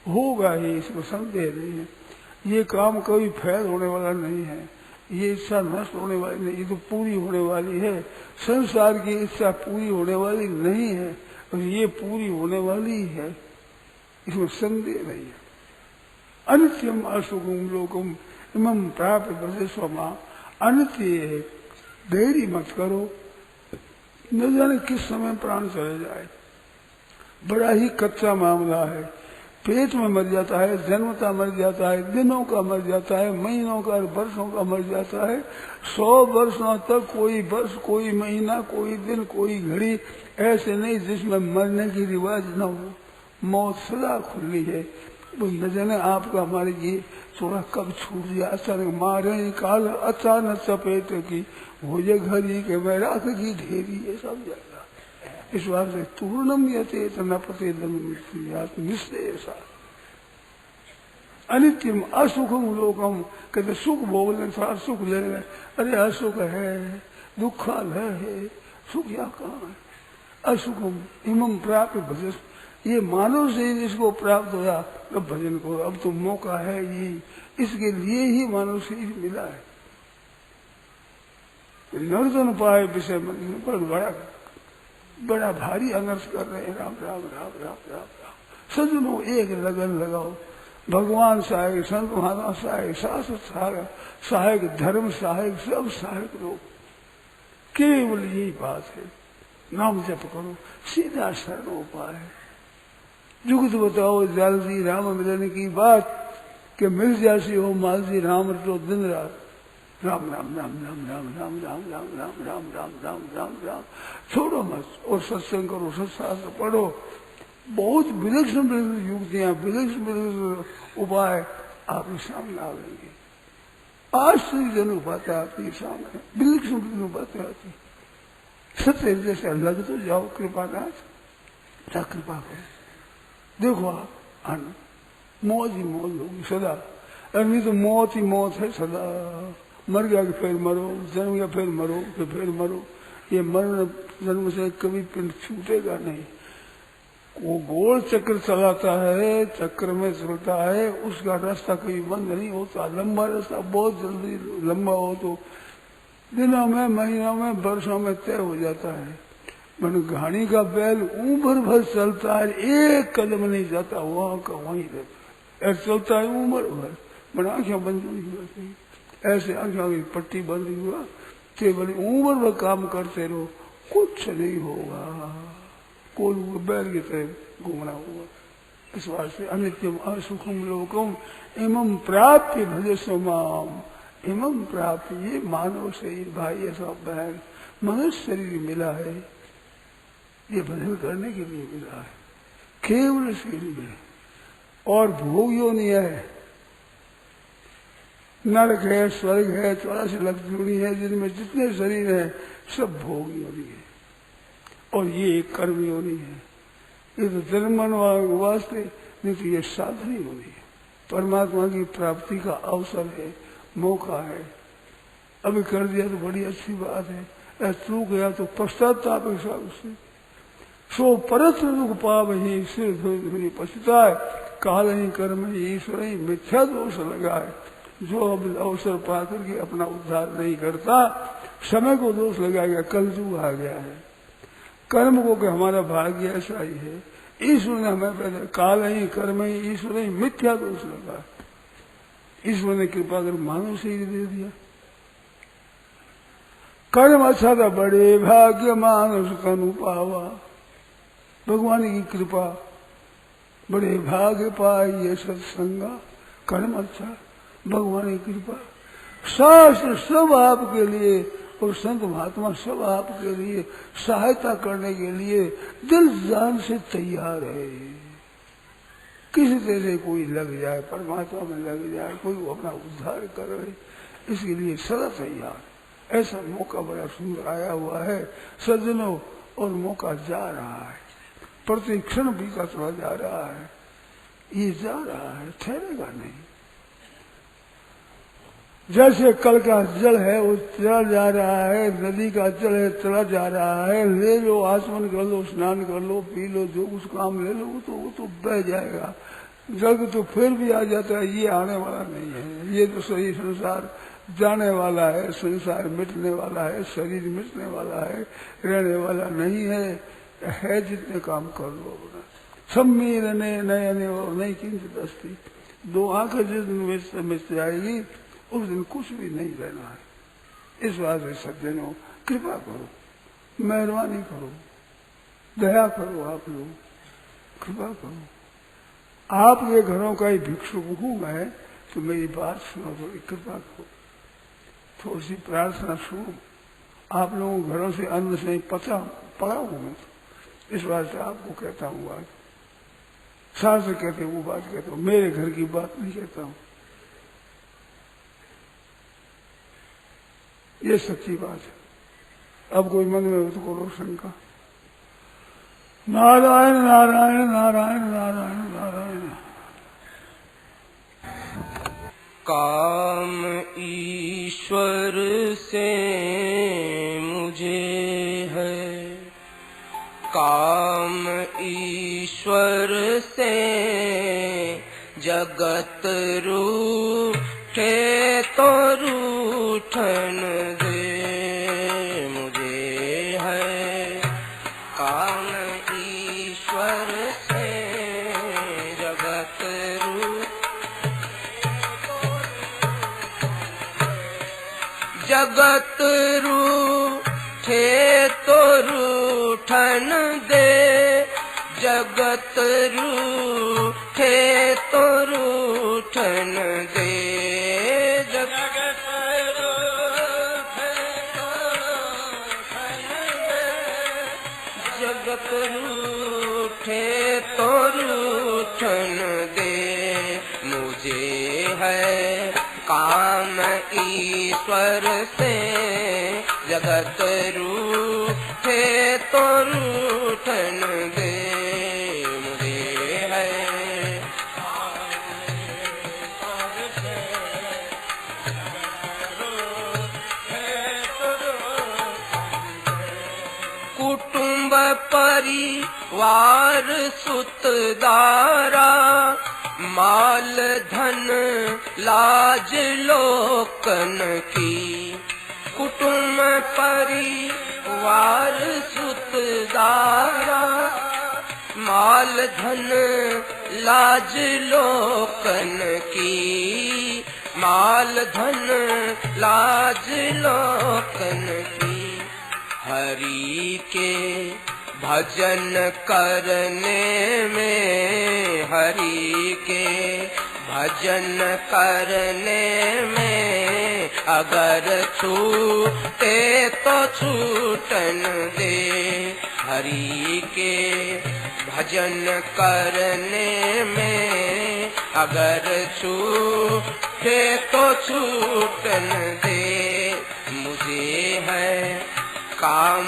होगा ही, इसमें संदेह नहीं है। ये काम कभी फेल होने वाला नहीं है, ये इच्छा नष्ट होने वाली नहीं, ये तो पूरी होने वाली है। संसार की इच्छा पूरी होने वाली नहीं है, और ये पूरी होने वाली है, इसमें संदेह नहीं है। अनित्यम असुखम लोकम इमं प्राप्त ब्रजेस्वमा, अनित्य है, देरी मत करो, न जाने किस समय प्राण चले जाए। बड़ा ही कच्चा मामला है, पेट में मर जाता है, जन्मता मर जाता है, दिनों का मर जाता है, महीनों का, वर्षों का मर जाता है। 100 वर्षों तक कोई वर्ष, कोई महीना, कोई दिन, कोई घड़ी ऐसे नहीं जिसमें मरने की रिवाज न हो। मौत सदा खुली है। न जाने आपका हमारे ये थोड़ा कब छूट गया, अचानक मारे काल अचानक चपेट की हो जे घड़ी के मैं राख की ढेरी, ये सब जाएगा। इस बात से पूर्णम यते नपते निश्चय ऐसा। अनित्यम असुखम लोकम, कहते सुख भोग ले, थोड़ा सुख ले ले, अरे असुख है, दुखाल है, सुख या कहाँ है। असुखम इमम प्राप्त भजस, ये मानव शरीर इसको प्राप्त होया तो भजन को अब तो मौका है ये, इसके लिए ही मानव शरीर मिला है। नर्तन पाए विषय मन पर बड़ा भारी अनर्थ कर रहे हैं। राम राम राम राम राम राम। सज्जनों एक लगन लगाओ, भगवान सहायक, संत महात्मा सहायक, शास्त्र सहायक, सहायक धर्म सहायक, सब सहायक लोग। केवल यही बात है, नाम जप करो, सीधा शरण उपाय है। जुगत बताओ जल्दी राम मिलने की बात कि मिल जासी हो मालसी राम तो दिन रात राम राम राम राम राम राम राम राम राम राम राम राम राम राम। छोड़ो मत और सत्संग करो, सत्शास्त्र पढ़ो। बहुत विलक्षण विलक्षण युक्तियां, विलक्षण विलक्षण उपाय आपके सामने आवेंगे। आश्चर्यजनक बातें आपके सामने, विलक्षण विलक्षण बातें आती। सत्य जैसे लग तो जाओ, कृपानाथ क्या कृपा करो। देखो आप आनंद मौज ही मौज होगी सदा, और नहीं तो मौत ही मौत है सदा। मर गया कि फिर मरो, जन्म गया फिर मरो, फिर मरो। ये मरण जन्म से कभी पिंड छूटेगा नहीं। वो गोल चक्र चलाता है, चक्र में चलता है, उसका रास्ता कभी बंद नहीं होता। लंबा रास्ता बहुत जल्दी लंबा हो तो दिनों में, महीनों में, वर्षों में तय हो जाता है। मन घानी का बैल उम्र भर चलता है, एक कदम नहीं जाता, वहां का वहीं रहता है। चलता है उम्र भर, मन आंखें बंद नहीं होती, ऐसे आंखों की पट्टी बंद हुआ केवल उम्र भर काम करते रहो, कुछ नहीं होगा। कोई बैल की तरह घूमना होगा। इस वास्ते अनित्यम असुखम लोकम इमं प्राप्य भजस्व माम। इमं प्राप्य, ये मानव शरीर भाई ऐसा बहन मनुष्य शरीर मिला है, ये भजन करने के लिए मिला है, केवल इसके लिए। और भोग योनि है, नरक है, स्वर्ग है, 84 लाख योनि है, जिनमें जितने शरीर है सब भोग योनि है। और ये एक कर्म योनि है। ये तो जन्म वास्ते, नहीं तो ये साधन योनि है। परमात्मा की प्राप्ति का अवसर है, मौका है। अभी कर दिया तो बड़ी अच्छी बात है, चूक गया तो पश्चाताप के साथ उससे सो परत्र दुख पाप ही सिर धोरी पछताए। काल ही कर्म ही ईश्वर ही मिथ्या दोष लगाए। जो अब अवसर पा करके अपना उद्धार नहीं करता, समय को दोष लगाएगा, कलयुग आ गया है। कर्म को कि हमारा भाग्य ऐसा ही है, ईश्वर ने हमें पैदा, काल ही कर्म ही ईश्वर ही मिथ्या दोष लगा। ईश्वर ने कृपा कर मानव से ही दे दिया। कर्म अच्छा था, बड़े भाग्य मानुष कनु पावा। भगवान की कृपा, बड़े भाग्य पाए ये सत्संगा। कर्म अच्छा, भगवान की कृपा। शास्त्र सब आपके लिए और संत महात्मा सब आपके लिए सहायता करने के लिए दिल जान से तैयार है। किसी तरह से कोई लग जाए, परमात्मा में लग जाए, कोई अपना उद्धार करे, इसके लिए सदा तैयार। ऐसा मौका बड़ा सुंदर आया हुआ है सज्जनों, और मौका जा रहा है, प्रति क्षण बीता चला जा रहा है। ये जा रहा है, ठहरेगा नहीं। जैसे कल का जल है वो चला जा रहा है, नदी का जल है चला जा रहा है। ले लो, आचमन कर लो, स्नान कर लो, पी लो, जो कुछ काम ले लो, वो तो बह जाएगा। जल तो फिर भी आ जाता है, ये आने वाला नहीं है। ये तो सही संसार जाने वाला है, संसार मिटने वाला है, शरीर मिटने वाला है, रहने वाला नहीं है जितने काम कर लो अपना। सम्मीलने नयने और नहीं किंचित अस्ति। दो आंखें जिस दिन मिट जाएगी उस दिन कुछ भी नहीं रहना है। इस बात से सज्जनों कृपा करो, मेहरबानी करो, दया करो, आप लोग कृपा करो। आपके घरों का ही भिक्षुक हूं मैं, तो मेरी बात सुनो, थोड़ी कृपा करो, थोड़ी सी प्रार्थना सुनो। आप लोगों घरों से अन्न से पड़ा हूं मैं, इस बात से आपको कहता हूँ बात। शास्त्र कहते वो बात कहता हूँ, मेरे घर की बात नहीं कहता हूँ। ये सच्ची बात है। अब कोई मन में हो तो करो शंका। नारायण नारायण नारायण नारायण नारायण। काम ईश्वर से मुझे है, काम ईश्वर ईश्वर से जगत रूठे तो रूठन दे, मुझे है काम ईश्वर से जगत जगत रूठे तो रूठन दे, जगत रूठे तो रूठन दे, जगत रूठे तो रूठन दे, जगत रूठे तो रूठन दे, मुझे है काम ईश्वर से जगत रूठे तो रूठन दे, मुझे है कुटुंब परिवार सुतदारा, माल धन लाज लोकन की, कुटुंब परिवार सुतदारा, माल धन लाज लोकन की, माल धन लाज लोकन की, हरि के भजन करने में, हरि के भजन करने में, अगर छूटे तो छूटन दे, हरि के भजन करने में, अगर छूटे तो छूटन दे, मुझे है काम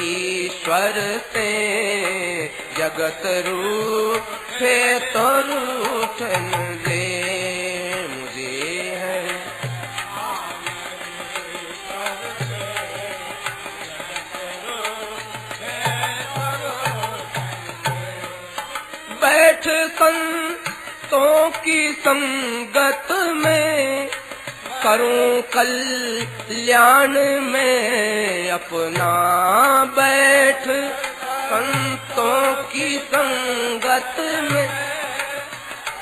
ईश्वर से जगत रूठे तो रूठन दे, मुझे है बैठ संतों की संगत में, करूं कल्याण में अपना, बैठ संतों की संगत में,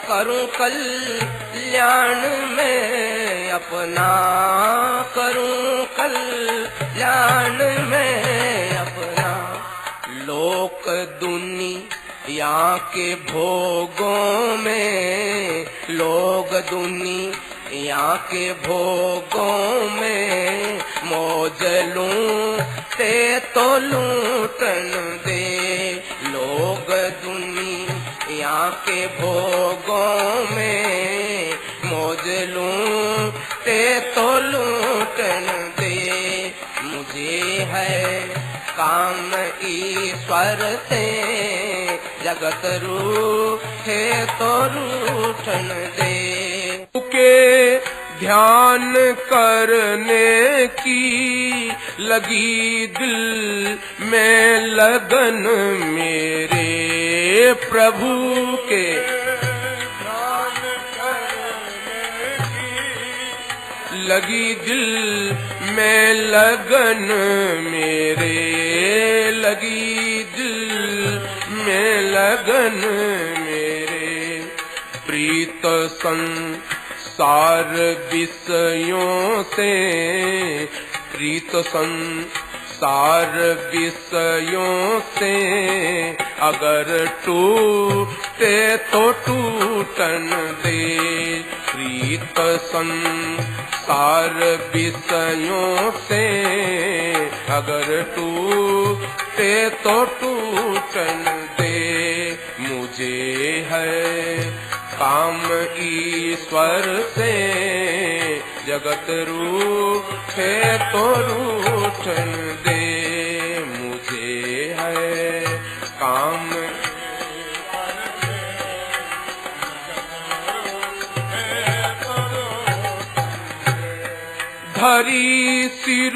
करूं कल्याण में अपना, करूं कल्याण में अपना, लोक दुनिया के भोगों में, लोग दुनिया के भोगों में, मौज लूटे तो लूटन दे, लोग दुनिया के भोगों में, मौज लूटे तो लूटन दे, मुझे है काम ईश्वर से जगत रूठे तो रूठन दे, के ध्यान करने की लगी दिल में लगन, मेरे प्रभु के ध्यान करने की लगी दिल में लगन, मेरे लगी दिल में लगन, मेरे प्रीत संसार विषयों से, प्रीत संसार विषयों से, अगर टूटे तो टूटन दे, प्रीत संसार विषयों से, अगर टूटे तो टूटन दे, मुझे है काम ईश्वर से जगत रूठे तो रूठन दे, मुझे है काम धरी सिर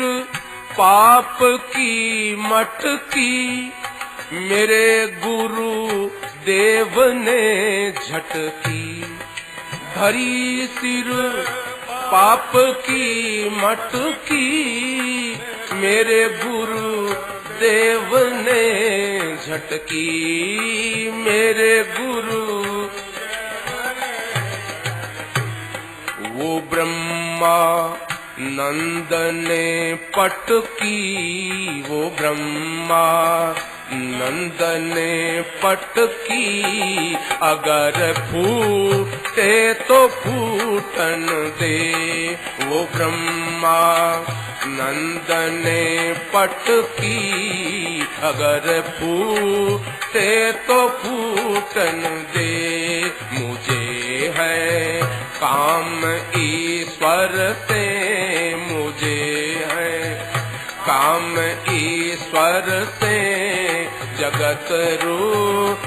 पाप की मटकी, मेरे गुरु देव ने झटकी, धरी सिर पाप की मटकी, मेरे गुरु देव ने झटकी, मेरे गुरु। वो ब्रह्मा नंद ने पटकी, वो ब्रह्मा नंद ने पटकी, अगर फूटे तो फूटन दे, वो ब्रह्मा नंद ने पटकी, अगर फूटे तो फूटन दे। मुझे है काम ईश्वर से, मुझे है काम ईश्वर से, जगत रूप